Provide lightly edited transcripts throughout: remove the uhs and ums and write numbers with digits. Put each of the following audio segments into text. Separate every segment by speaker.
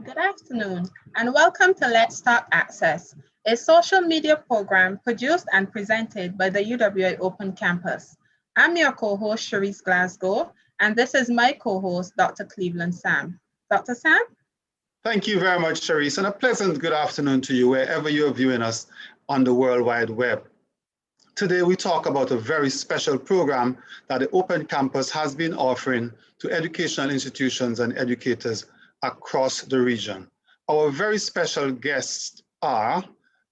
Speaker 1: Good afternoon, and welcome to Let's Talk Access, a social media program produced and presented by the UWI Open Campus. I'm your co-host, Cherise Glasgow, and this is my co-host, Dr. Cleveland Sam. Dr. Sam?
Speaker 2: Thank you very much, Cherise, and a pleasant good afternoon to you wherever you're viewing us on the World Wide Web. Today, we talk about a very special program that the Open Campus has been offering to educational institutions and educators across the region. Our very special guests are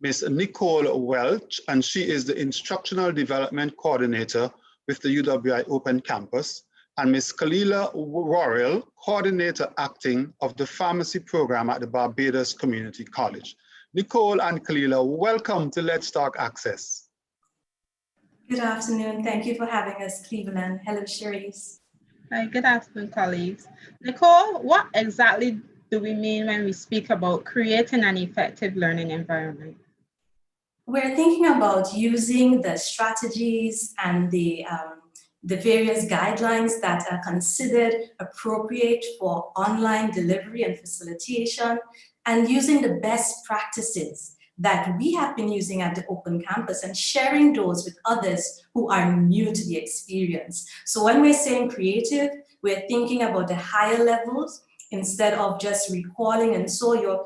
Speaker 2: Ms. Nicole Welch, and she is the Instructional Development Coordinator with the UWI Open Campus, and Ms. Kalila Worrell, Coordinator Acting of the Pharmacy Program at the Barbados Community College. Nicole and Kalila, welcome to Let's Talk Access.
Speaker 3: Good afternoon. Thank you for having us, Cleveland. Hello, Cherise.
Speaker 1: Hi, good afternoon, colleagues. Nicole, what exactly do we mean when we speak about creating an effective learning environment?
Speaker 3: We're thinking about using the strategies and the various guidelines that are considered appropriate for online delivery and facilitation, and using the best practices that we have been using at the Open Campus and sharing those with others who are new to the experience. So when we're saying creative, we're thinking about the higher levels instead of just recalling, and so you're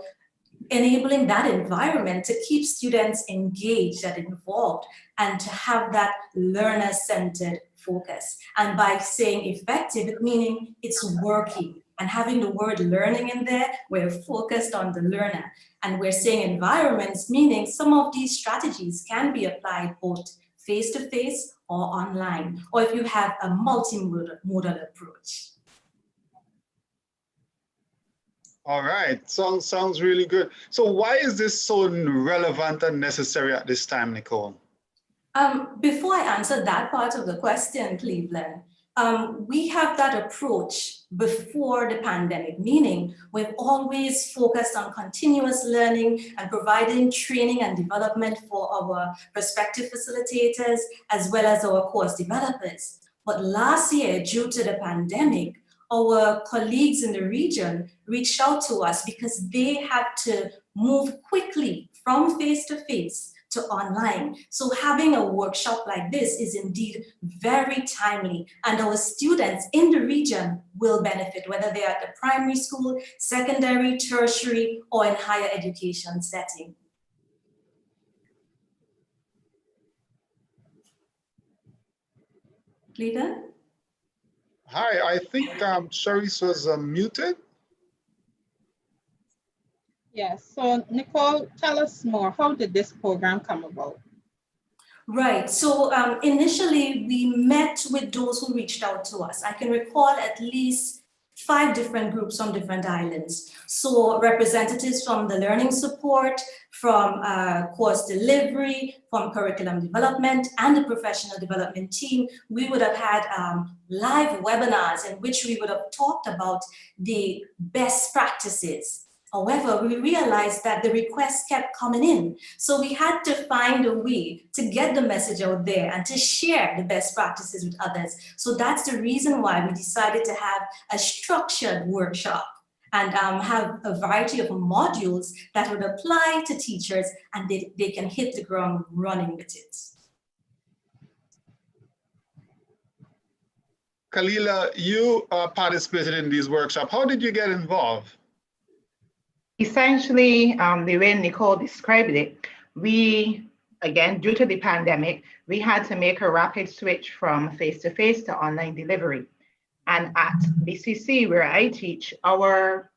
Speaker 3: enabling that environment to keep students engaged and involved and to have that learner-centered focus. And by saying effective, meaning it's working. And having the word learning in there, we're focused on the learner. And we're saying environments, meaning some of these strategies can be applied both face-to-face or online, or if you have a multimodal approach.
Speaker 2: All right, sounds really good. So why is this so relevant and necessary at this time, Nicole?
Speaker 3: Before I answer that part of the question, Cleveland, we have that approach before the pandemic, meaning we've always focused on continuous learning and providing training and development for our prospective facilitators as well as our course developers. But last year, due to the pandemic, our colleagues in the region reached out to us because they had to move quickly from face-to-face to online. So having a workshop like this is indeed very timely, and our students in the region will benefit, whether they're at the primary school, secondary, tertiary, or in higher education setting. Cleveland?
Speaker 2: Hi, I think Cherise was muted.
Speaker 1: Yes, so Nicole, tell us more. How did this program come about?
Speaker 3: Right, so initially we met with those who reached out to us. I can recall at least 5 different groups on different islands. So representatives from the learning support, from course delivery, from curriculum development, and the professional development team. We would have had live webinars in which we would have talked about the best practices. However, we realized that the requests kept coming in. So we had to find a way to get the message out there and to share the best practices with others. So that's the reason why we decided to have a structured workshop and have a variety of modules that would apply to teachers, and they can hit the ground running with it.
Speaker 2: Kalila, you participated in these workshops. How did you get involved?
Speaker 4: Essentially, the way Nicole described it, we, again, due to the pandemic, we had to make a rapid switch from face-to-face to online delivery. And at BCC, where I teach, our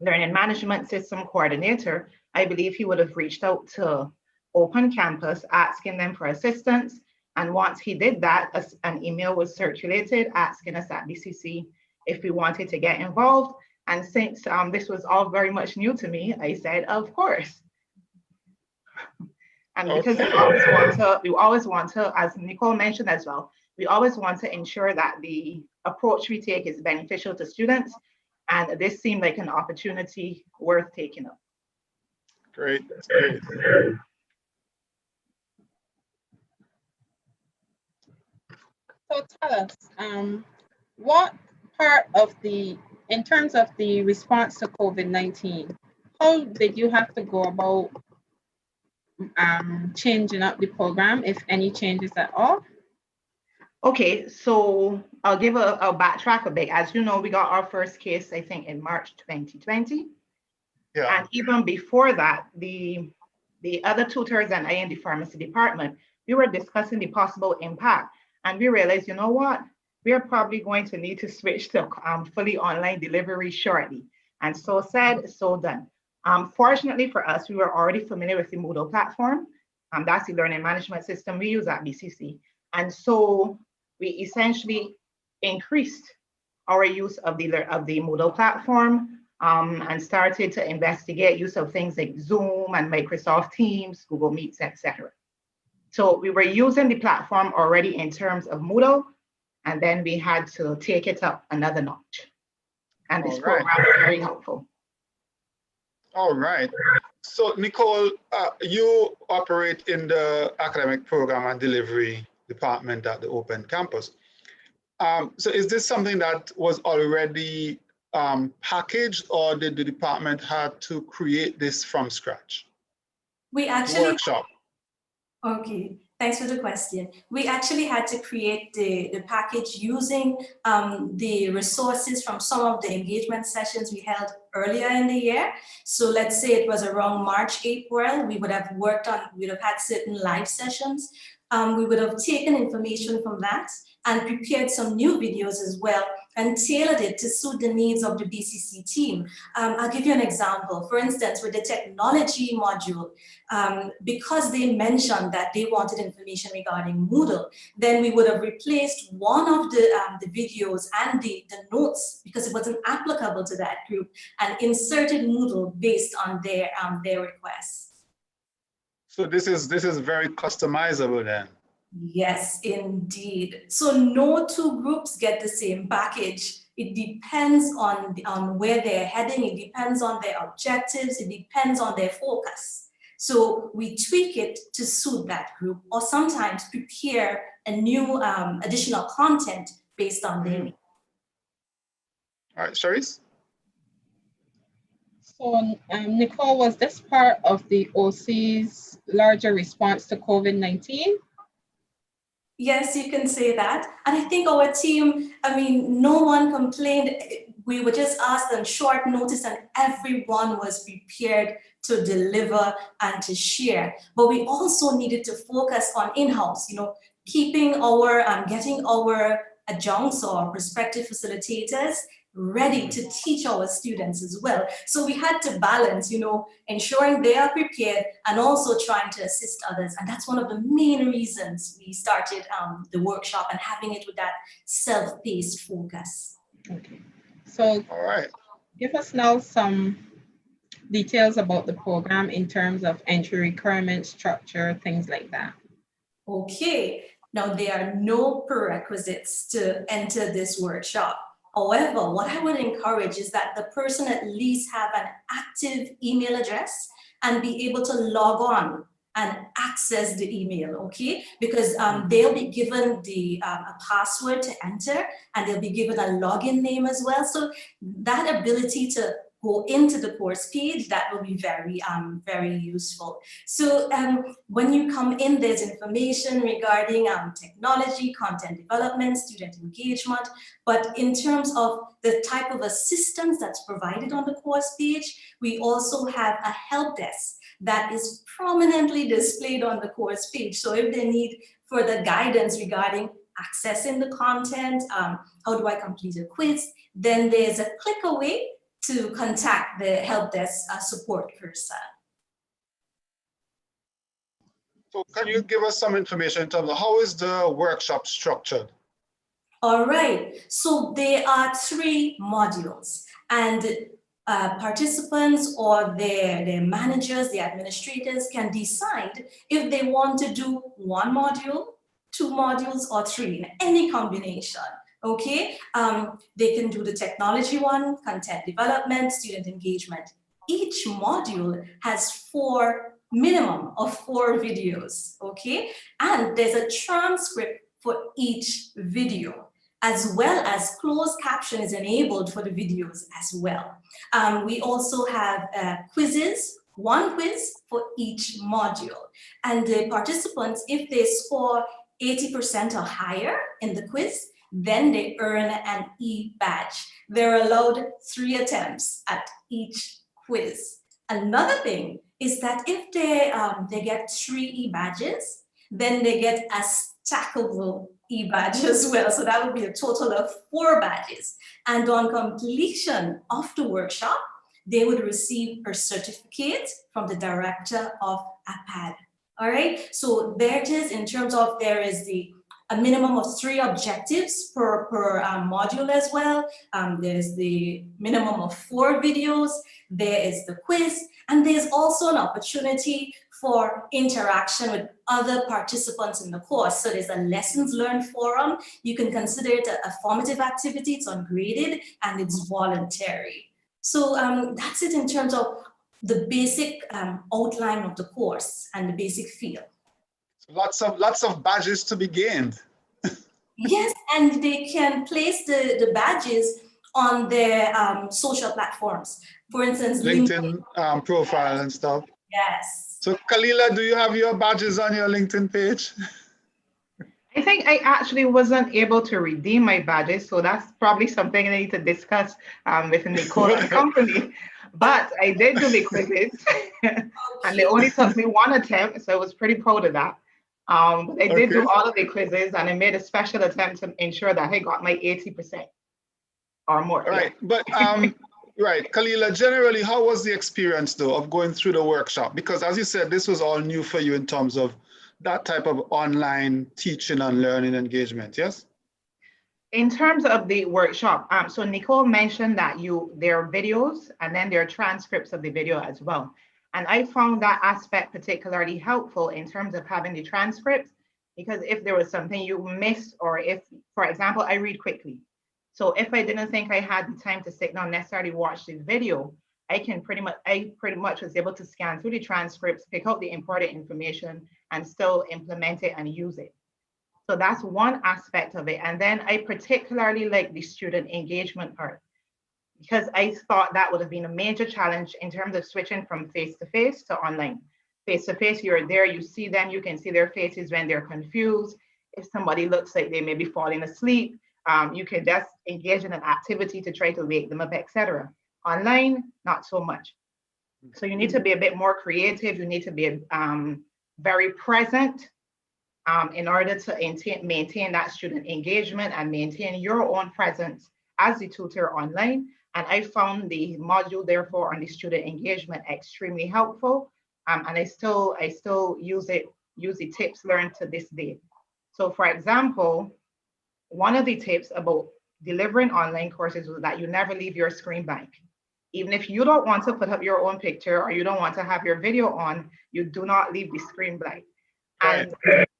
Speaker 4: learning management system coordinator, I believe he would have reached out to Open Campus asking them for assistance. And once he did that, an email was circulated asking us at BCC if we wanted to get involved. And since this was all very much new to me, I said, of course. And because we always want to, as Nicole mentioned as well, we always want to ensure that the approach we take is beneficial to students. And this seemed like an opportunity worth taking up.
Speaker 2: Great, that's great.
Speaker 1: So tell us, what part of the in terms of the response to COVID-19, how did you have to go about changing up the program, if any changes at all?
Speaker 4: Okay, so I'll backtrack a bit. As you know, we got our first case, I think, in March 2020.
Speaker 2: Yeah.
Speaker 4: And even before that, the other tutors and I in the pharmacy department, we were discussing the possible impact. And we realized, you know what? We are probably going to need to switch to fully online delivery shortly. And so said, so done. Fortunately for us, we were already familiar with the Moodle platform. That's the learning management system we use at BCC. And so we essentially increased our use of the Moodle platform and started to investigate use of things like Zoom and Microsoft Teams, Google Meets, etc. So we were using the platform already in terms of Moodle, and then we had to take it up another notch. And this program is very helpful.
Speaker 2: All right. So Nicole, you operate in the academic program and delivery department at the Open Campus. So is this something that was already packaged, or did the department have to create this from scratch?
Speaker 3: We actually
Speaker 2: workshop.
Speaker 3: Okay, thanks for the question. We actually had to create the package using the resources from some of the engagement sessions we held earlier in the year. So let's say it was around March, April, we would have had certain live sessions. We would have taken information from that and prepared some new videos as well and tailored it to suit the needs of the BCC team. I'll give you an example. For instance, with the technology module, because they mentioned that they wanted information regarding Moodle, then we would have replaced one of the videos and the notes, because it wasn't applicable to that group, and inserted Moodle based on their requests.
Speaker 2: So this is very customizable then.
Speaker 3: Yes, indeed. So no two groups get the same package. It depends on where they're heading. It depends on their objectives. It depends on their focus. So we tweak it to suit that group, or sometimes prepare a new additional content based on their needs.
Speaker 2: All right, Charisse?
Speaker 1: So Nicole, was this part of the OC's larger response to COVID-19?
Speaker 3: Yes, you can say that. And I think our team, I mean, no one complained. We would just ask them short notice and everyone was prepared to deliver and to share. But we also needed to focus on in-house, keeping our, getting our adjuncts or prospective facilitators ready to teach our students as well. So we had to balance, ensuring they are prepared and also trying to assist others. And that's one of the main reasons we started the workshop and having it with that self-paced focus.
Speaker 1: Okay. So
Speaker 2: all right,
Speaker 1: give us now some details about the program in terms of entry requirements, structure, things like that.
Speaker 3: Okay. Now, there are no prerequisites to enter this workshop. However, what I would encourage is that the person at least have an active email address and be able to log on and access the email, okay? Because they'll be given a password to enter, and they'll be given a login name as well. So that ability to go into the course page, that will be very, very useful. So when you come in, there's information regarding technology, content development, student engagement, but in terms of the type of assistance that's provided on the course page, we also have a help desk that is prominently displayed on the course page. So if they need further guidance regarding accessing the content, how do I complete a quiz, then there's a click away to contact the help desk support person.
Speaker 2: So can you give us some information in terms of how is the workshop structured?
Speaker 3: All right, so there are 3 modules, and participants or their managers, the administrators can decide if they want to do 1 module, 2 modules, or 3, in any combination. Okay, they can do the technology one, content development, student engagement. Each module has minimum of 4 videos, okay? And there's a transcript for each video. as well as closed caption is enabled for the videos as well. We also have quizzes, one quiz for each module. And the participants, if they score 80% or higher in the quiz, then they earn an e-badge. They're allowed 3 attempts at each quiz. Another thing is that if they get 3 e-badges, then they get a stackable e-badge as well. So that would be a total of 4 badges. And on completion of the workshop, they would receive a certificate from the director of APAD. All right, so there it is in terms of there is a minimum of 3 objectives per module as well. There's the minimum of 4 videos, there is the quiz, and there's also an opportunity for interaction with other participants in the course. So there's a lessons learned forum. You can consider it a formative activity, it's ungraded, and it's voluntary. So that's it in terms of the basic outline of the course and the basic feel.
Speaker 2: Lots of badges to be gained.
Speaker 3: Yes, and they can place the badges on their social platforms. For instance,
Speaker 2: LinkedIn profile and stuff.
Speaker 3: Yes.
Speaker 2: So Kalila, do you have your badges on your LinkedIn page?
Speaker 4: I think I actually wasn't able to redeem my badges, so that's probably something I need to discuss with Nicole and company. But I did do the quizzes, and they only took me 1 attempt, so I was pretty proud of that. But I did do all of the quizzes, and I made a special attempt to ensure that I got my 80% or more.
Speaker 2: Right, but right, Kalila, generally, how was the experience though of going through the workshop? Because as you said, this was all new for you in terms of that type of online teaching and learning engagement, yes?
Speaker 4: In terms of the workshop, so Nicole mentioned that there are videos and then there are transcripts of the video as well. And I found that aspect particularly helpful in terms of having the transcripts, because if there was something you missed, or if, for example, I read quickly. So if I didn't think I had the time to sit down necessarily watch the video, I pretty much was able to scan through the transcripts, pick out the important information, and still implement it and use it. So that's one aspect of it. And then I particularly like the student engagement part, because I thought that would have been a major challenge in terms of switching from face-to-face to online. Face-to-face, you're there, you see them, you can see their faces when they're confused. If somebody looks like they may be falling asleep, you can just engage in an activity to try to wake them up, etc. Online, not so much. So you need to be a bit more creative. You need to be very present in order to maintain that student engagement and maintain your own presence as the tutor online. And I found the module, therefore, on the student engagement extremely helpful. And I still use the tips learned to this day. So for example, one of the tips about delivering online courses was that you never leave your screen blank. Even if you don't want to put up your own picture or you don't want to have your video on, you do not leave the screen blank. And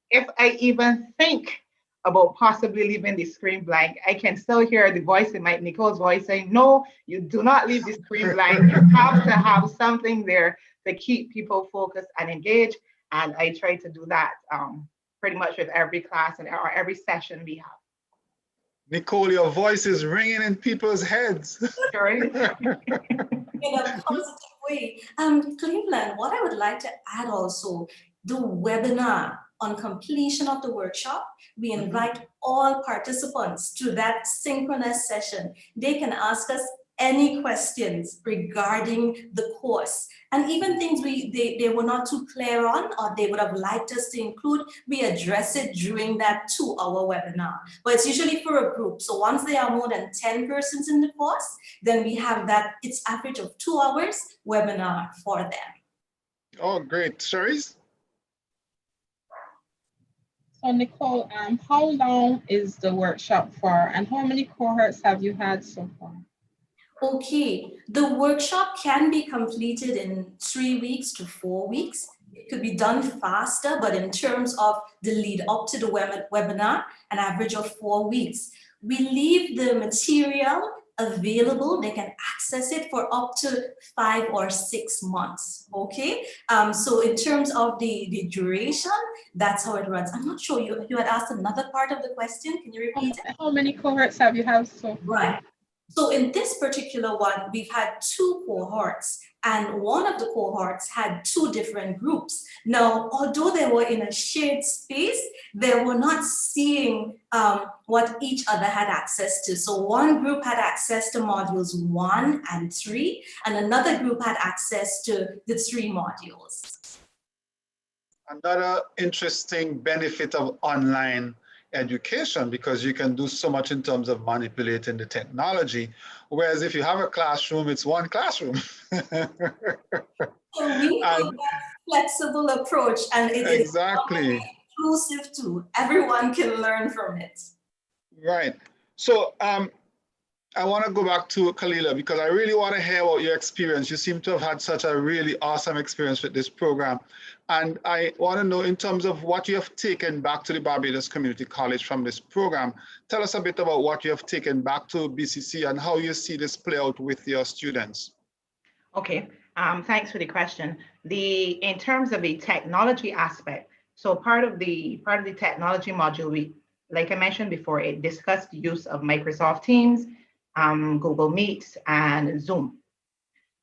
Speaker 4: if I even think about possibly leaving the screen blank, I can still hear the voice in Nicole's voice saying, no, you do not leave the screen blank. You have to have something there to keep people focused and engaged. And I try to do that pretty much with every class or every session we have.
Speaker 2: Nicole, your voice is ringing in people's heads.
Speaker 3: Sure. In a positive way. Cleveland, what I would like to add also, the webinar on completion of the workshop, we invite all participants to that synchronous session. They can ask us any questions regarding the course, and even things they were not too clear on or they would have liked us to include, we address it during that 2-hour webinar. But it's usually for a group. So once there are more than 10 persons in the course, then we have that, it's average of 2 hours webinar for them.
Speaker 2: Oh, great. Cherise?
Speaker 1: So Nicole, how long is the workshop for and how many cohorts have you had so far?
Speaker 3: Okay, the workshop can be completed in 3 weeks to 4 weeks. It could be done faster, but in terms of the lead up to the webinar, an average of 4 weeks. We leave the material available. They can access it for up to 5 or 6 months, okay? So in terms of the duration, that's how it runs. I'm not sure, you had asked another part of the question. Can you repeat it?
Speaker 1: How many cohorts have you had so far?
Speaker 3: Right. So in this particular one, we've had 2 cohorts, and one of the cohorts had 2 different groups. Now, although they were in a shared space, they were not seeing what each other had access to. So one group had access to modules 1 and 3, and another group had access to the 3 modules.
Speaker 2: Another interesting benefit of online education, because you can do so much in terms of manipulating the technology, whereas if you have a classroom, it's one classroom.
Speaker 3: So we have that flexible approach, and it is
Speaker 2: exactly
Speaker 3: inclusive too. Everyone can learn from it.
Speaker 2: Right. So I want to go back to Kalila, because I really want to hear about your experience. You seem to have had such a really awesome experience with this program. And I want to know, in terms of what you have taken back to the Barbados Community College from this program, tell us a bit about what you have taken back to BCC and how you see this play out with your students.
Speaker 4: Okay, thanks for the question. In terms of the technology aspect, so part of the technology module, like I mentioned before, it discussed the use of Microsoft Teams, Google Meet, and Zoom.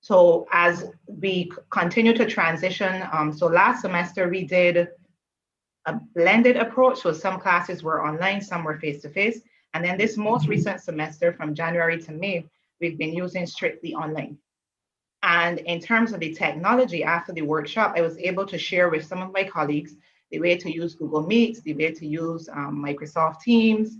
Speaker 4: So as we continue to transition, so last semester we did a blended approach. So some classes were online, some were face-to-face. And then this most recent semester, from January to May, we've been using strictly online. And in terms of the technology, after the workshop, I was able to share with some of my colleagues the way to use Google Meet, the way to use Microsoft Teams.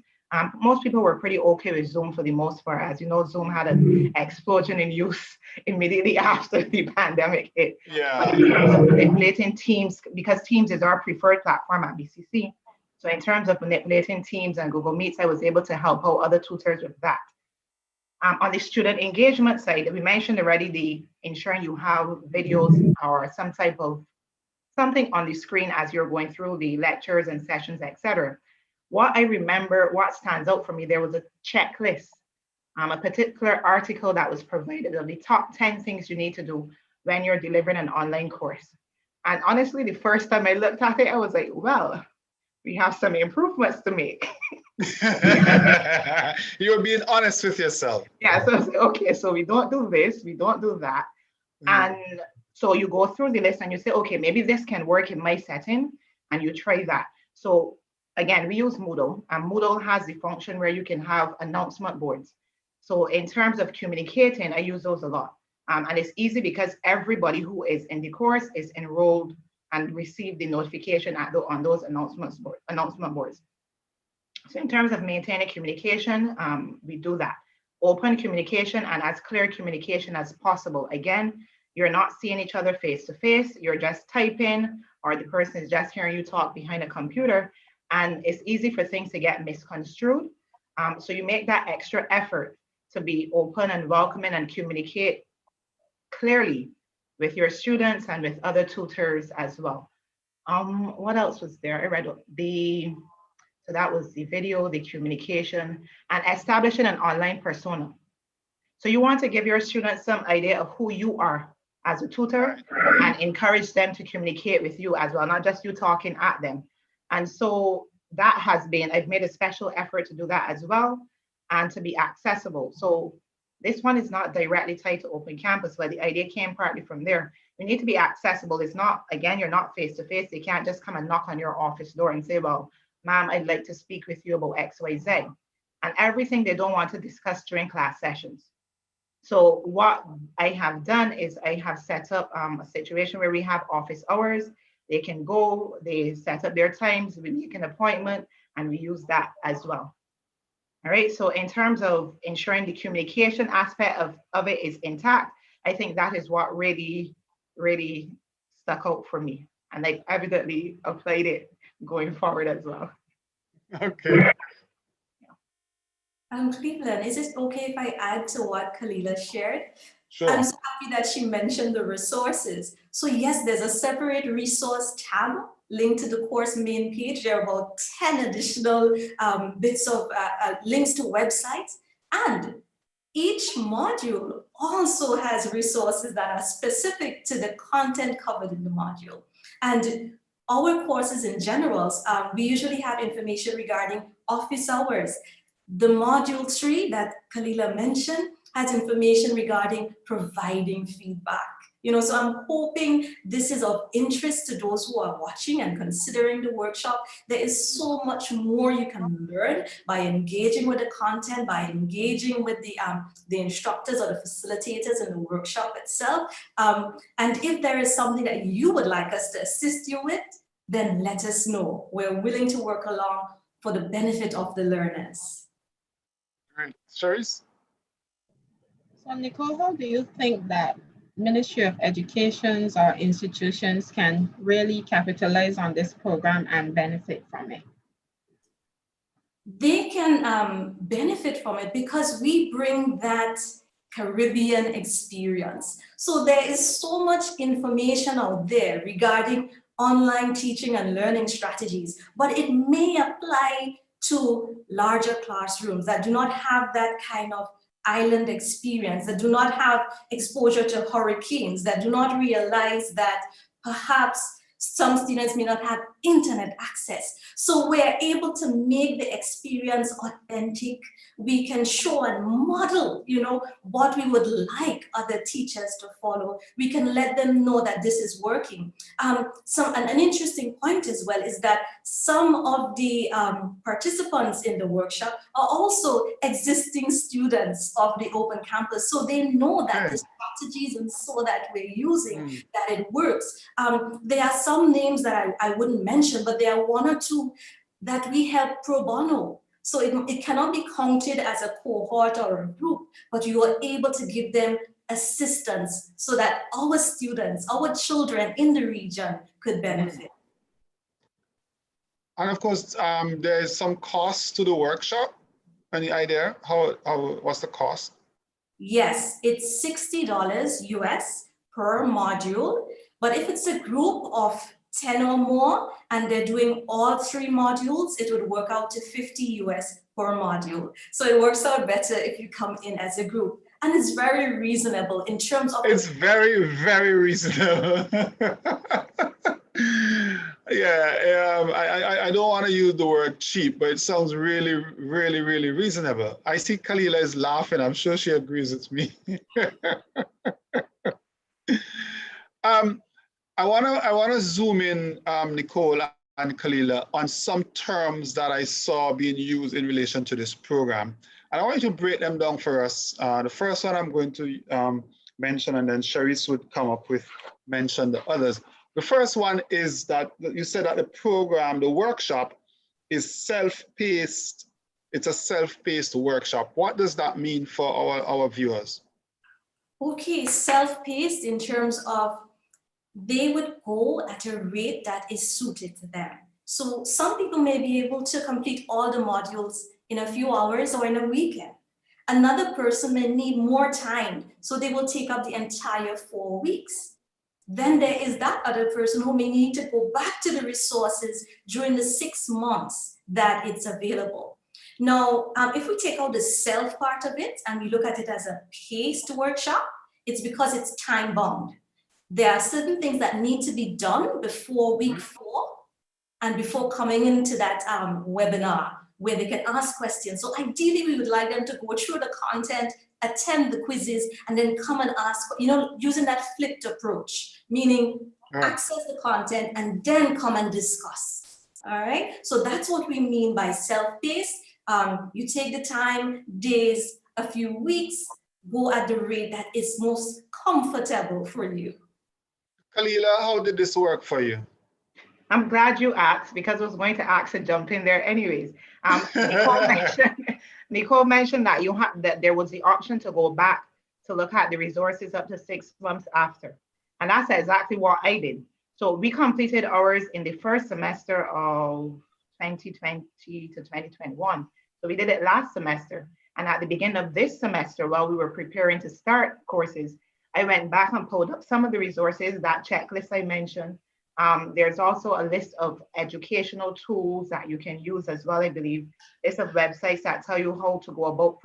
Speaker 4: Most people were pretty okay with Zoom for the most part. As you know, Zoom had an explosion in use immediately after the pandemic hit.
Speaker 2: Yeah.
Speaker 4: Manipulating Teams, because Teams is our preferred platform at BCC. So in terms of manipulating Teams and Google Meets, I was able to help out other tutors with that. On the student engagement side, we mentioned already the ensuring you have videos or some type of something on the screen as you're going through the lectures and sessions, etc. What I remember, what stands out for me, there was a checklist, a particular article that was provided of the top 10 things you need to do when you're delivering an online course. And honestly, the first time I looked at it, I was like, well, we have some improvements to make.
Speaker 2: You're being honest with yourself.
Speaker 4: Yeah, so okay, so we don't do this, we don't do that. And so you go through the list and you say, okay, maybe this can work in my setting, and you try that. So again, we use Moodle, and Moodle has the function where you can have announcement boards. So in terms of communicating, I use those a lot. And it's easy because everybody who is in the course is enrolled and receive the notification on those announcement boards. So in terms of maintaining communication, we do that. Open communication and as clear communication as possible. Again, you're not seeing each other face to face, you're just typing, or the person is just hearing you talk behind a computer, and it's easy for things to get misconstrued. So you make that extra effort to be open and welcoming and communicate clearly with your students and with other tutors as well. What else was there? I read so that was the video, the communication, and establishing an online persona. So you want to give your students some idea of who you are as a tutor and encourage them to communicate with you as well, not just you talking at them. And so that has been, I've made a special effort to do that as well, and to be accessible. So this one is not directly tied to Open Campus, but the idea came partly from there. You need to be accessible. It's not, again, you're not face-to-face. They can't just come and knock on your office door and say, well, ma'am, I'd like to speak with you about X, Y, Z. And everything they don't want to discuss during class sessions. So what I have done is I have set up a situation where we have office hours. They can go, they set up their times, we make an appointment, and we use that as well. All right, so in terms of ensuring the communication aspect of it is intact, I think that is what really, really stuck out for me. And I evidently applied it going forward as well.
Speaker 2: Okay.
Speaker 3: Cleveland, is it okay if I add to what Kalila shared?
Speaker 2: Sure.
Speaker 3: I'm so happy that she mentioned the resources. So yes, there's a separate resource tab linked to the course main page. There are about 10 additional bits of links to websites. And Each module also has resources that are specific to the content covered in the module. And our courses in general, we usually have information regarding office hours. The module 3 that Kalila mentioned has information regarding providing feedback. So I'm hoping this is of interest to those who are watching and considering the workshop. There is so much more you can learn by engaging with the content, by engaging with the instructors or the facilitators in the workshop itself. And if there is something that you would like us to assist you with, then let us know. We're willing to work along for the benefit of the learners.
Speaker 2: All right, Cherise?
Speaker 1: So Nicole, how do you think that Ministry of Educations or institutions can really capitalize on this program and benefit from it?
Speaker 3: They can benefit from it because we bring that Caribbean experience. So there is so much information out there regarding online teaching and learning strategies, but it may apply to larger classrooms that do not have that kind of island experience, that do not have exposure to hurricanes, that do not realize that perhaps some students may not have internet access. So we're able to make the experience authentic. We can show and model, what we would like other teachers to follow. We can let them know that this is working. An interesting point as well is that some of the participants in the workshop are also existing students of the Open Campus. So they know that the strategies and so that we're using, that it works. There are some names that I wouldn't mention, but there are one or two that we help pro bono. So it cannot be counted as a cohort or a group, but you are able to give them assistance so that our students, our children in the region could benefit.
Speaker 2: And of course, there is some cost to the workshop. Any idea what's the cost?
Speaker 3: Yes, it's $60 US per module. But if it's a group of 10 or more and they're doing all 3 modules, it would work out to $50 US per module. So it works out better if you come in as a group. And it's very reasonable in terms of—
Speaker 2: It's very, very reasonable. I don't want to use the word cheap, but it sounds really, really, really reasonable. I see Kalila is laughing. I'm sure she agrees with me. I wanna zoom in, Nicole and Kalila, on some terms that I saw being used in relation to this program. And I want you to break them down for us. The first one I'm going to mention, and then Cherise would come up with mention the others. The first one is that you said that the program, the workshop, is self-paced. It's a self-paced workshop. What does that mean for our viewers?
Speaker 3: Okay, self-paced in terms of they would go at a rate that is suited to them. So some people may be able to complete all the modules in a few hours or in a weekend. Another person may need more time, so they will take up the entire 4 weeks. Then there is that other person who may need to go back to the resources during the 6 months that it's available. Now, if we take out the self part of it and we look at it as a paced workshop, it's because it's time bound. There are certain things that need to be done before week 4 and before coming into that webinar where they can ask questions. So ideally, we would like them to go through the content, attend the quizzes, and then come and ask, using that flipped approach, meaning access the content and then come and discuss. All right. So that's what we mean by self-paced. You take the time, days, a few weeks, go at the rate that is most comfortable for you.
Speaker 2: Kalila, how did this work for you?
Speaker 4: I'm glad you asked, because I was going to ask to jump in there anyways. Nicole mentioned that there was the option to go back to look at the resources up to 6 months after. And that's exactly what I did. So we completed ours in the first semester of 2020 to 2021. So we did it last semester. And at the beginning of this semester, while we were preparing to start courses, I went back and pulled up some of the resources, that checklist I mentioned. There's also a list of educational tools that you can use as well, I believe. List of websites that tell you how to go about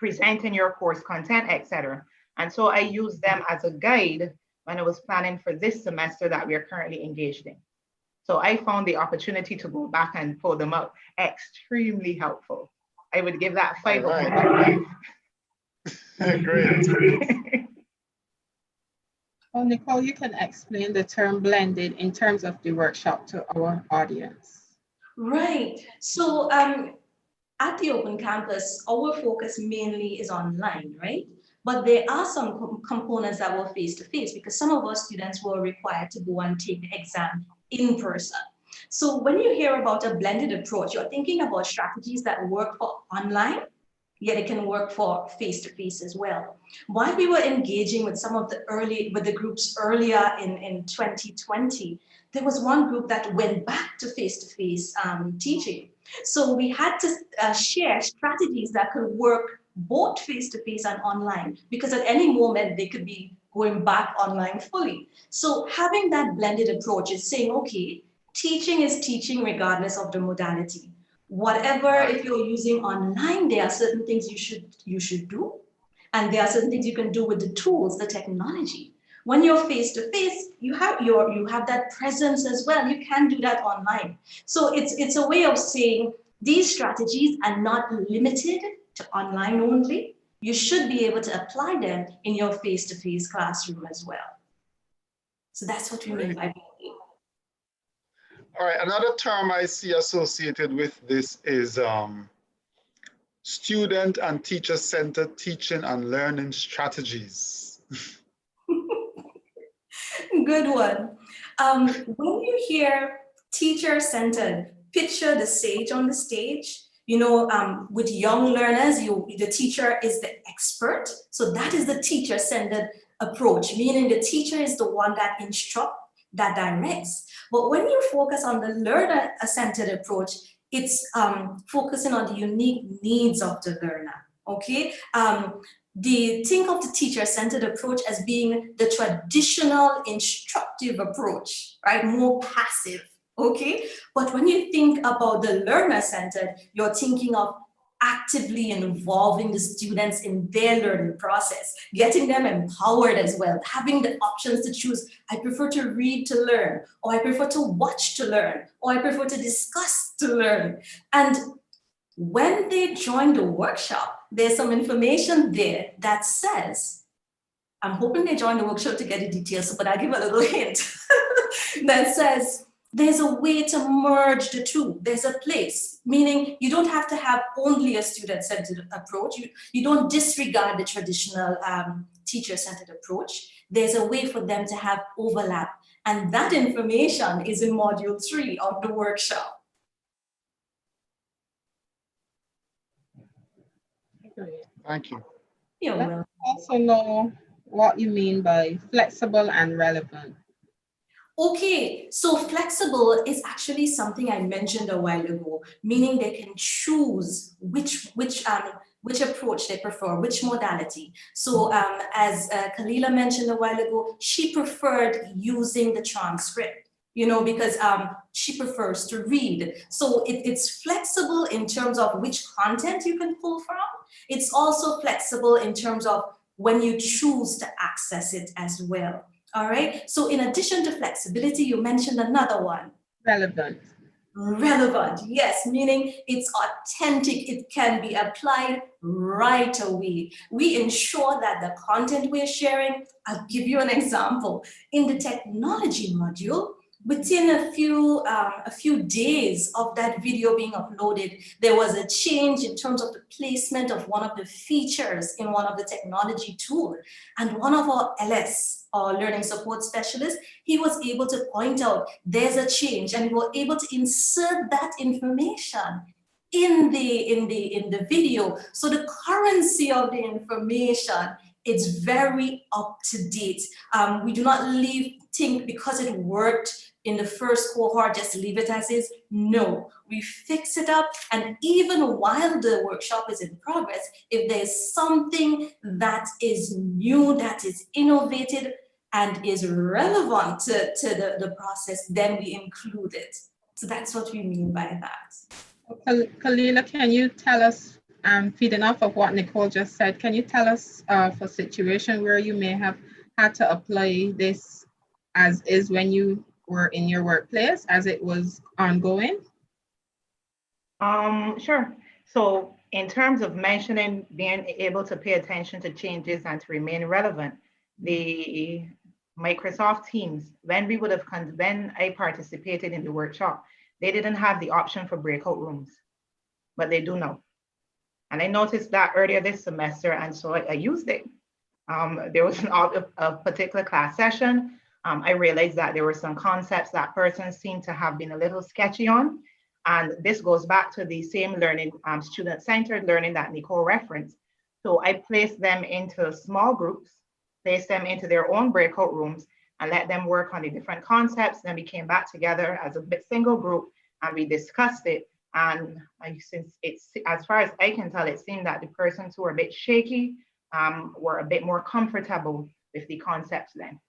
Speaker 4: presenting your course content, etc. And so I used them as a guide when I was planning for this semester that we are currently engaged in. So I found the opportunity to go back and pull them up extremely helpful. I would give that 5
Speaker 2: All
Speaker 4: out of
Speaker 2: right.
Speaker 4: 5.
Speaker 2: Great.
Speaker 1: Well, Nicole, you can explain the term blended in terms of the workshop to our audience.
Speaker 3: Right. So at the Open Campus, our focus mainly is online, right? But there are some components that were face-to-face because some of our students were required to go and take the exam in person. So when you hear about a blended approach, you're thinking about strategies that work for online, yet it can work for face-to-face as well. While we were engaging with some of the groups earlier in 2020, there was one group that went back to face-to-face teaching. So we had to share strategies that could work both face-to-face and online, because at any moment they could be going back online fully. So having that blended approach is saying, okay, teaching is teaching regardless of the modality. Whatever, if you're using online, there are certain things you should do, and there are certain things you can do with the tools, the technology. When you're face-to-face, you have that presence as well. You can do that online. So it's a way of saying these strategies are not limited to online only. You should be able to apply them in your face-to-face classroom as well. So that's what we mean by blending.
Speaker 2: All right, another term I see associated with this is student and teacher-centered teaching and learning strategies.
Speaker 3: Good one. When you hear teacher-centered, picture the sage on the stage. You know, with young learners, the teacher is the expert. So that is the teacher-centered approach, meaning the teacher is the one that instructs, that directs. But when you focus on the learner-centered approach, it's focusing on the unique needs of the learner, okay? Think of the teacher-centered approach as being the traditional instructive approach, right? More passive, okay? But when you think about the learner-centered, you're thinking of actively involving the students in their learning process, getting them empowered as well, having the options to choose, I prefer to read to learn, or I prefer to watch to learn, or I prefer to discuss to learn. And when they join the workshop, there's some information there that says, I'm hoping they join the workshop to get the details, but I'll give a little hint that says, there's a way to merge the two. There's a place, meaning you don't have to have only a student-centered approach. You don't disregard the traditional teacher-centered approach. There's a way for them to have overlap. And that information is in module 3 of the workshop.
Speaker 2: Thank you.
Speaker 3: You're welcome.
Speaker 1: Let's also know what you mean by flexible and relevant.
Speaker 3: Okay, so flexible is actually something I mentioned a while ago, meaning they can choose which approach they prefer, which modality. So as Kalila mentioned a while ago, she preferred using the transcript, you know, because she prefers to read. So it's flexible in terms of which content you can pull from. It's also flexible in terms of when you choose to access it as well. All right, so in addition to flexibility, you mentioned another one.
Speaker 1: Relevant.
Speaker 3: Relevant, yes, meaning it's authentic. It can be applied right away. We ensure that the content we're sharing, I'll give you an example. In the technology module, within a few days of that video being uploaded, there was a change in terms of the placement of one of the features in one of the technology tools. And one of our LS, our learning support specialist, he was able to point out there's a change, and we were able to insert that information in the video. So the currency of the information, it's very up to date. We do not think because it worked in the first cohort, just leave it as is. No, we fix it up. And even while the workshop is in progress, if there's something that is new, that is innovative and is relevant to the process, then we include it. So that's what we mean by that.
Speaker 1: Kalila, can you tell us feeding off of what Nicole just said, can you tell us for a situation where you may have had to apply this as is when you were in your workplace as it was ongoing?
Speaker 4: Sure. So in terms of mentioning being able to pay attention to changes and to remain relevant, the Microsoft Teams, when I participated in the workshop, they didn't have the option for breakout rooms, but they do now. And I noticed that earlier this semester, and so I used it. There was a particular class session. I realized that there were some concepts that person seemed to have been a little sketchy on. And this goes back to the same learning, student-centered learning that Nicole referenced. So I placed them into small groups, placed them into their own breakout rooms, and let them work on the different concepts. Then we came back together as a single group and we discussed it. And since it's, as far as I can tell, it seemed that the persons who were a bit shaky were a bit more comfortable with the concepts then.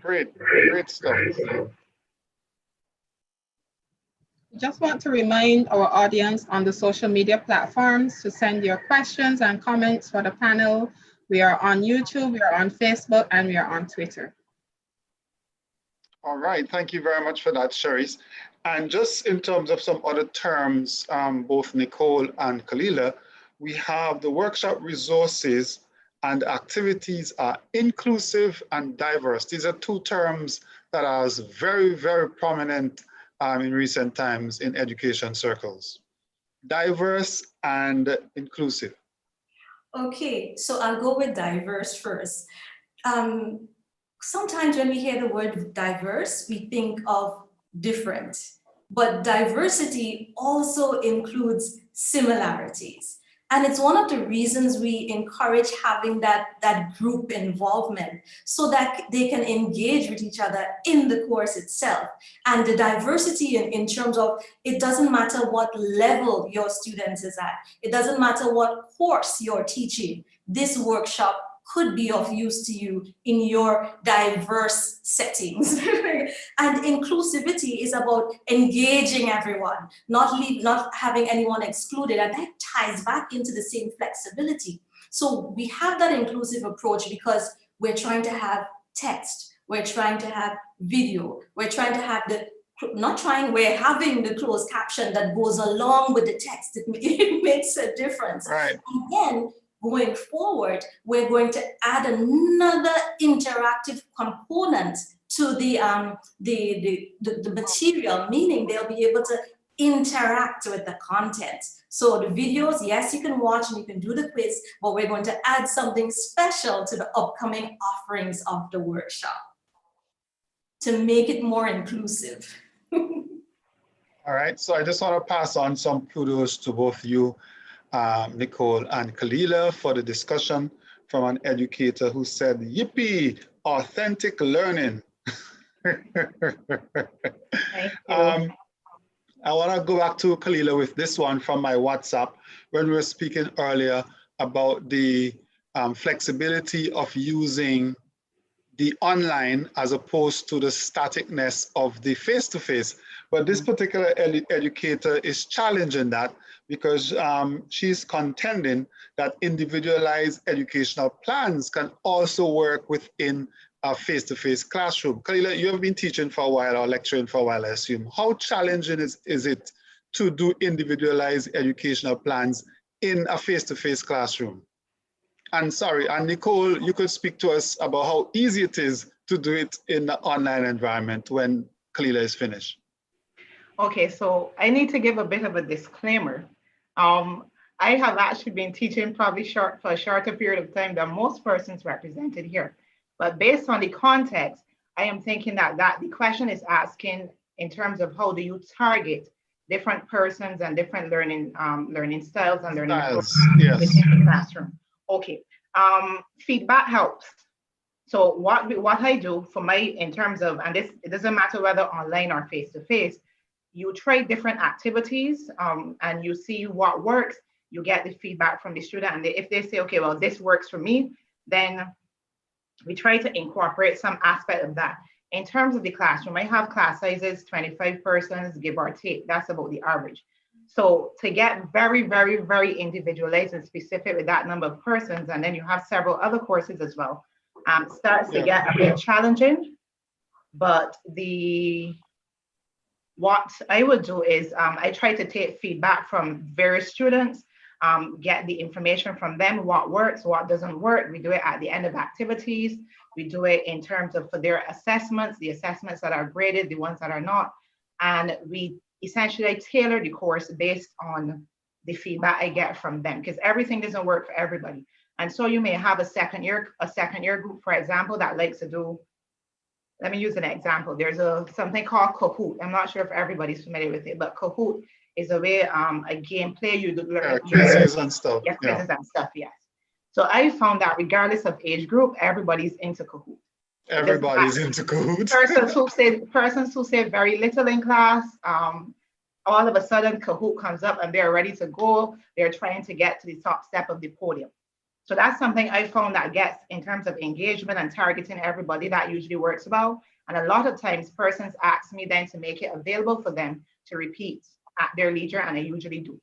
Speaker 2: Great stuff.
Speaker 1: Just want to remind our audience on the social media platforms to send your questions and comments for the panel. We are on YouTube, we are on Facebook, and we are on Twitter.
Speaker 2: All right, thank you very much for that, Cherise. And just in terms of some other terms, both Nicole and Kalila, we have the workshop resources and activities are inclusive and diverse. These are two terms that are very, very prominent in recent times in education circles. Diverse and inclusive.
Speaker 3: Okay, so I'll go with diverse first. Sometimes when we hear the word diverse, we think of different, but diversity also includes similarities. And it's one of the reasons we encourage having that group involvement so that they can engage with each other in the course itself. And the diversity in terms of, it doesn't matter what level your students is at, it doesn't matter what course you're teaching, this workshop could be of use to you in your diverse settings. And inclusivity is about engaging everyone, not having anyone excluded, and that ties back into the same flexibility. So we have that inclusive approach because we're trying to have text, we're trying to have video, we're trying to have we're having the closed caption that goes along with the text. It makes a difference.
Speaker 2: Right.
Speaker 3: And then going forward, we're going to add another interactive component to the material, meaning they'll be able to interact with the content. So the videos, yes, you can watch and you can do the quiz, but we're going to add something special to the upcoming offerings of the workshop to make it more inclusive.
Speaker 2: All right, so I just want to pass on some kudos to both you, Nicole and Kalila, for the discussion from an educator who said, yippee, authentic learning.
Speaker 4: Thank you.
Speaker 2: I want to go back to Kalila with this one from my WhatsApp when we were speaking earlier about the flexibility of using the online as opposed to the staticness of the face-to-face. But this particular educator is challenging that because she's contending that individualized educational plans can also work within a face-to-face classroom. Kalila, you have been teaching for a while or lecturing for a while, I assume. How challenging is it to do individualized educational plans in a face-to-face classroom? And sorry, and Nicole, you could speak to us about how easy it is to do it in the online environment when Kalila is finished.
Speaker 4: Okay, so I need to give a bit of a disclaimer. I have actually been teaching probably for a shorter period of time than most persons represented here. But based on the context, I am thinking that the question is asking in terms of how do you target different persons and different learning styles and learning approaches within the classroom. Okay, feedback helps. So what I do for in terms of, and this, it doesn't matter whether online or face-to-face, you try different activities and you see what works, you get the feedback from the student, and if they say, okay, well, this works for me, then we try to incorporate some aspect of that. In terms of the classroom, I have class sizes, 25 persons, give or take, that's about the average. So to get very, very, very individualized and specific with that number of persons, and then you have several other courses as well, starts to get a bit challenging. But what I would do is I try to take feedback from various students, get the information from them, what works, what doesn't work. We do it at the end of activities. We do it in terms of for their assessments, the assessments that are graded, the ones that are not. And we essentially tailor the course based on the feedback I get from them, because everything doesn't work for everybody. And so you may have a second year group, for example, that likes to do, let me use an example. There's something called Kahoot. I'm not sure if everybody's familiar with it, but Kahoot is a way, a gameplay you learn.
Speaker 2: Quizzes and stuff.
Speaker 4: Yes, quizzes and stuff, yes. So I found that regardless of age group, everybody's into Kahoot.
Speaker 2: Everybody's into Kahoot.
Speaker 4: Persons who say very little in class, all of a sudden Kahoot comes up and they're ready to go. They're trying to get to the top step of the podium. So that's something I found that gets, in terms of engagement and targeting everybody, that usually works well. And a lot of times persons ask me then to make it available for them to repeat at their leisure, and I usually do.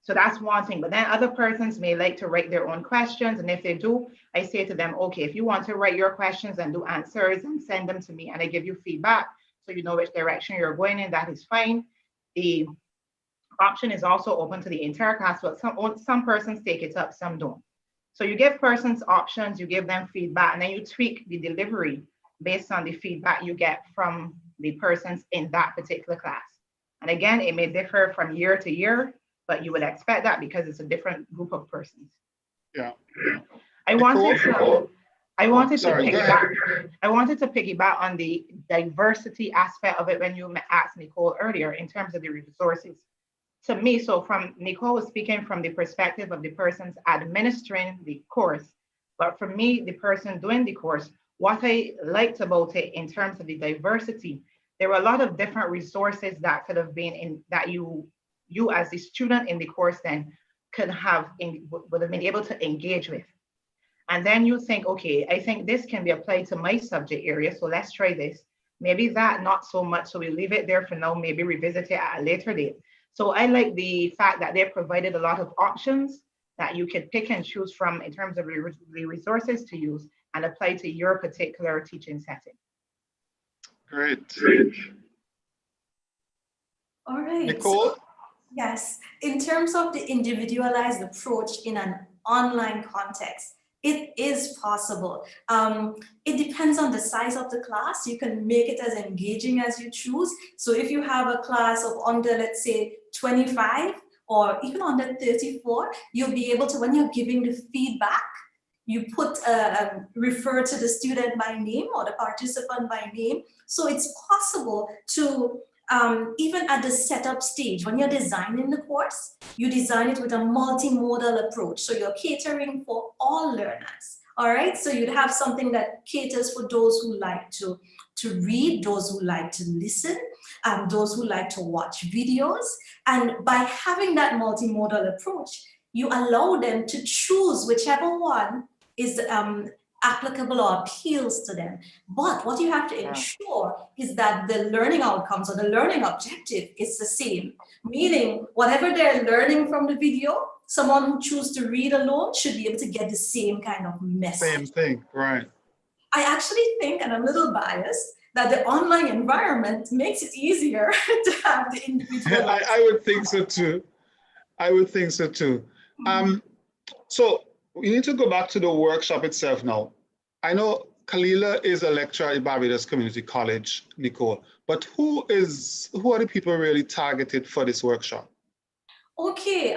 Speaker 4: So that's one thing. But then other persons may like to write their own questions. And if they do, I say to them, okay, if you want to write your questions and do answers and send them to me, and I give you feedback so you know which direction you're going in, that is fine. The option is also open to the entire class, but some persons take it up, some don't. So you give persons options, you give them feedback, and then you tweak the delivery based on the feedback you get from the persons in that particular class. And again, it may differ from year to year, but you would expect that because it's a different group of persons.
Speaker 2: Yeah.
Speaker 4: I wanted to piggyback on the diversity aspect of it when you asked Nicole earlier in terms of the resources. To me, so from Nicole was speaking from the perspective of the persons administering the course, but for me, the person doing the course, what I liked about it in terms of the diversity, there were a lot of different resources that could have been in that you as the student in the course then would have been able to engage with. And then you think, okay, I think this can be applied to my subject area, so let's try this. Maybe that, not so much, so we leave it there for now, maybe revisit it at a later date. So I like the fact that they provided a lot of options that you could pick and choose from in terms of the resources to use and apply to your particular teaching setting.
Speaker 2: Great.
Speaker 3: All right.
Speaker 2: Nicole?
Speaker 3: Yes, in terms of the individualized approach in an online context, it is possible. It depends on the size of the class. You can make it as engaging as you choose. So if you have a class of under, let's say, 25 or even under 34, you'll be able to, when you're giving the feedback, you put refer to the student by name or the participant by name. So it's possible to even at the setup stage, when you're designing the course, you design it with a multimodal approach. So you're catering for all learners. All right, so you'd have something that caters for those who like to read, those who like to listen, and those who like to watch videos. And by having that multimodal approach, you allow them to choose whichever one is applicable or appeals to them. But what you have to ensure is that the learning outcomes or the learning objective is the same. Meaning, whatever they're learning from the video, someone who chooses to read alone should be able to get the same kind of message.
Speaker 2: Same thing, right.
Speaker 3: I actually think, and I'm a little biased, that the online environment makes it easier to have the individual.
Speaker 2: I would think so too. I would think so too. So we need to go back to the workshop itself now. I know Kalila is a lecturer at Barbados Community College, Nicole, but who are the people really targeted for this workshop?
Speaker 3: Okay,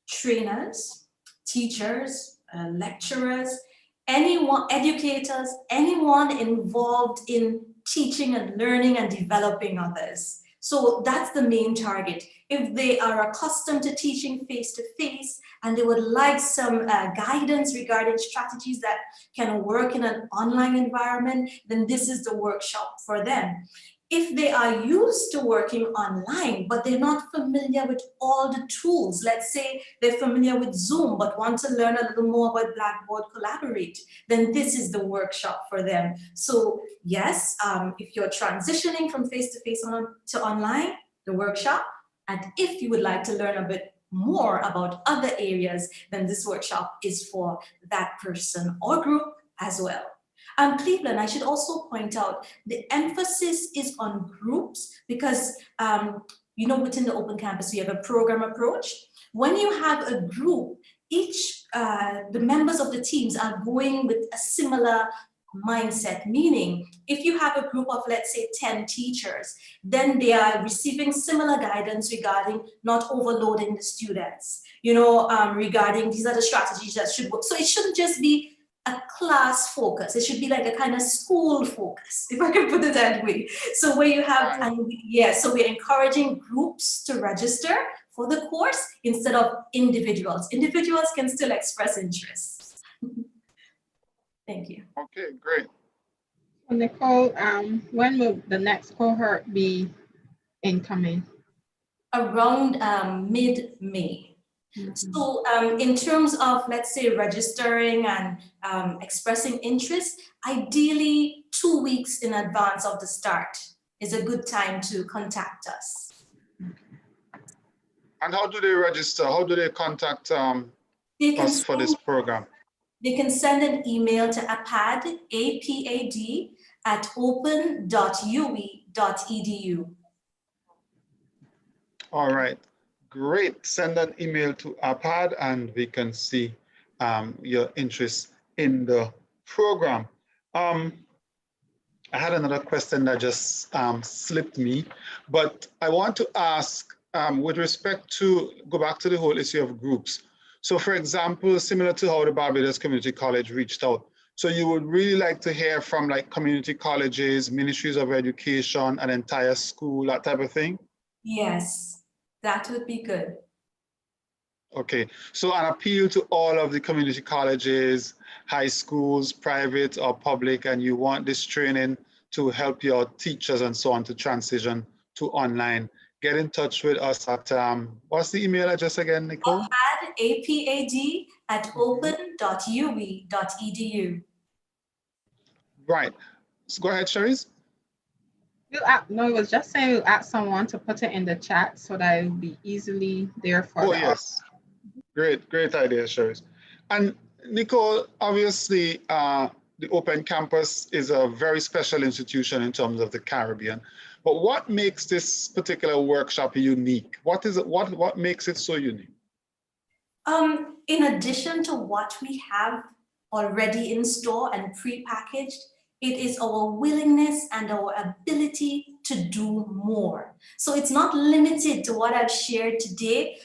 Speaker 3: trainers, teachers, lecturers, anyone, educators, anyone involved in teaching and learning and developing others. So that's the main target. If they are accustomed to teaching face-to-face and they would like some guidance regarding strategies that can work in an online environment, then this is the workshop for them. If they are used to working online, but they're not familiar with all the tools, let's say they're familiar with Zoom, but want to learn a little more about Blackboard Collaborate, then this is the workshop for them. So yes, if you're transitioning from face-to-face to online, the workshop, And if you would like to learn a bit more about other areas, then this workshop is for that person or group as well. Cleveland, I should also point out, the emphasis is on groups because, you know, within the Open Campus, we have a program approach. When you have a group, the members of the teams are going with a similar mindset, meaning if you have a group of, let's say, 10 teachers, then they are receiving similar guidance regarding not overloading the students, you know, regarding these are the strategies that should work. So it shouldn't just be a class focus. It should be like a kind of school focus, if I can put it that way. So where you have, so we're encouraging groups to register for the course instead of individuals. Individuals can still express interest. Thank you.
Speaker 2: Okay, great.
Speaker 1: Nicole, when will the next cohort be incoming?
Speaker 3: Around mid-May. So in terms of, let's say, registering and expressing interest, ideally 2 weeks in advance of the start is a good time to contact us.
Speaker 2: And how do they register? How do they contact us for this program?
Speaker 3: They can send an email to apad, APAD, at open.ue.edu.
Speaker 2: All right, great. Send an email to apad and we can see your interest in the program. I had another question that just slipped me, but I want to ask with respect to, go back to the whole issue of groups. So for example, similar to how the Barbados Community College reached out. So you would really like to hear from like community colleges, ministries of education, an entire school, that type of thing?
Speaker 3: Yes, that would be good.
Speaker 2: Okay, so an appeal to all of the community colleges, high schools, private or public, and you want this training to help your teachers and so on to transition to online. Get in touch with us at, what's the email address again, Nicole?
Speaker 3: APAD at open.ue.edu.
Speaker 2: Right, so go ahead, Cherise.
Speaker 1: No, it was just saying we'll ask someone to put it in the chat so that it will be easily there for
Speaker 2: Oh, yes. Great idea, Cherise. And Nicole, obviously, the Open Campus is a very special institution in terms of the Caribbean. But what makes this particular workshop unique? What is it? What makes it so unique?
Speaker 3: In addition to what we have already in store and pre-packaged, it is our willingness and our ability to do more. So it's not limited to what I've shared today.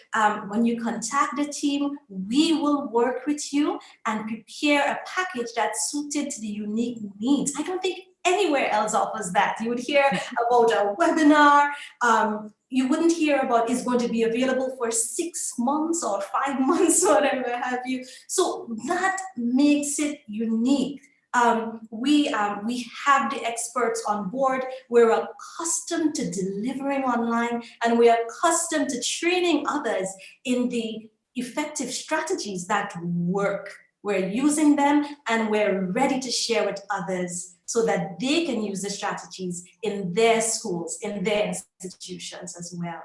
Speaker 3: When you contact the team, we will work with you and prepare a package that's suited to the unique needs. I don't think anywhere else offers that. You would hear about a webinar. You wouldn't hear about it's going to be available for 6 months or 5 months, whatever have you. So that makes it unique. We have the experts on board. We're accustomed to delivering online, and we're accustomed to training others in the effective strategies that work. We're using them, and we're ready to share with others so that they can use the strategies in their schools, in their institutions as well.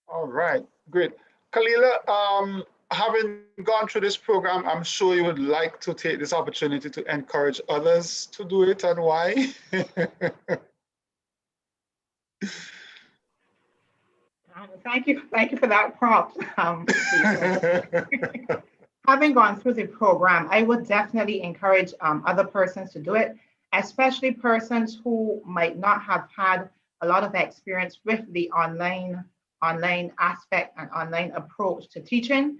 Speaker 2: All right, great. Kalila, having gone through this program, I'm sure you would like to take this opportunity to encourage others to do it, and why?
Speaker 4: Thank you for that prompt. Having gone through the program, I would definitely encourage other persons to do it, especially persons who might not have had a lot of experience with the online aspect and online approach to teaching.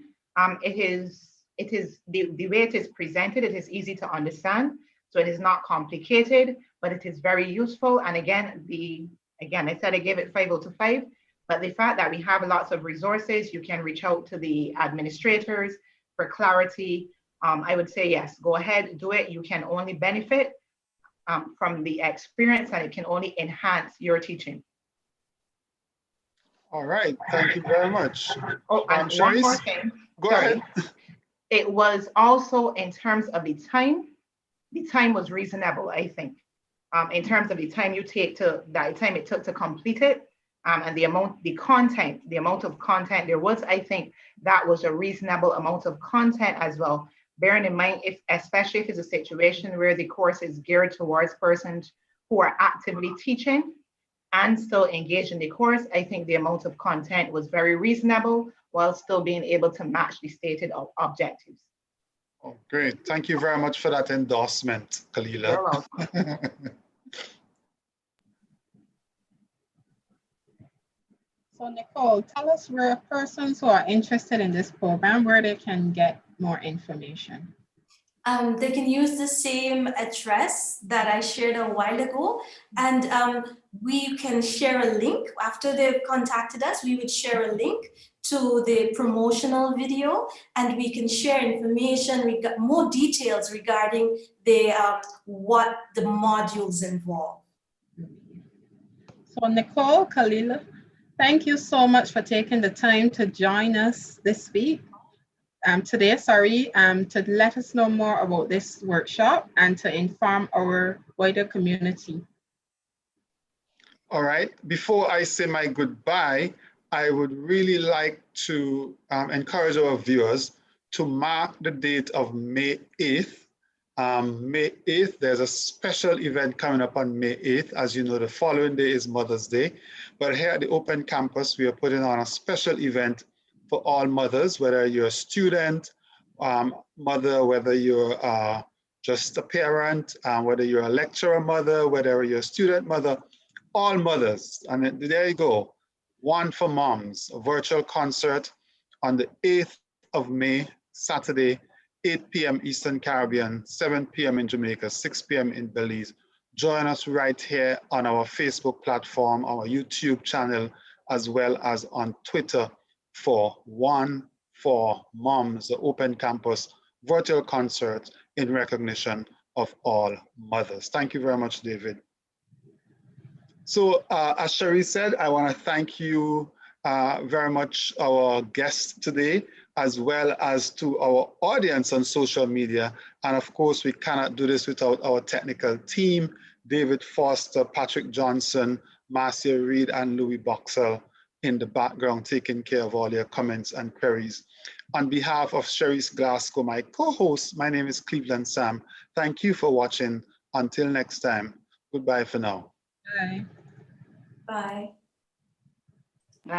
Speaker 4: It is the way it is presented, it is easy to understand. So it is not complicated, but it is very useful. And again, I said I gave it 5 out of 5, but the fact that we have lots of resources, you can reach out to the administrators for clarity. I would say, yes, go ahead, do it. You can only benefit from the experience, and it can only enhance your teaching.
Speaker 2: All right, thank you very much.
Speaker 4: Oh, and one more thing.
Speaker 2: Go ahead.
Speaker 4: It was also in terms of the time was reasonable, I think. In terms of the time it took to complete it, and the amount of content there was, I think that was a reasonable amount of content as well. Bearing in mind, especially if it's a situation where the course is geared towards persons who are actively teaching and still engaged in the course, I think the amount of content was very reasonable while still being able to match the stated objectives.
Speaker 2: Oh, great. Thank you very much for that endorsement, Kalila.
Speaker 4: You're welcome.
Speaker 1: So Nicole, tell us where persons who are interested in this program, where they can get more information.
Speaker 3: They can use the same address that I shared a while ago, and we can share a link. After they've contacted us, we would share a link to the promotional video, and we can share information, we got more details regarding the what the modules involve.
Speaker 1: So Nicole, Kalila, thank you so much for taking the time to join us this week. Today, to let us know more about this workshop and to inform our wider community.
Speaker 2: All right, before I say my goodbye, I would really like to encourage our viewers to mark the date of May 8th. May 8th, there's a special event coming up on May 8th. As you know, the following day is Mother's Day. But here at the Open Campus, we are putting on a special event for all mothers, whether you're a student, mother, whether you're just a parent, whether you're a lecturer mother, whether you're a student mother, all mothers. And there you go, One for Moms, a virtual concert on the 8th of May, Saturday, 8 p.m. Eastern Caribbean, 7 p.m. in Jamaica, 6 p.m. in Belize. Join us right here on our Facebook platform, our YouTube channel, as well as on Twitter for One for Moms, the Open Campus virtual concert in recognition of all mothers. Thank you very much, David. So as Cherie said, I want to thank you very much, our guests today, as well as to our audience on social media. And of course, we cannot do this without our technical team, David Foster, Patrick Johnson, Marcia Reed, and Louis Boxell in the background, taking care of all your comments and queries. On behalf of Cherise Glasgow, my co-host, my name is Cleveland Sam. Thank you for watching. Until next time, goodbye for now.
Speaker 1: Bye.
Speaker 3: Bye.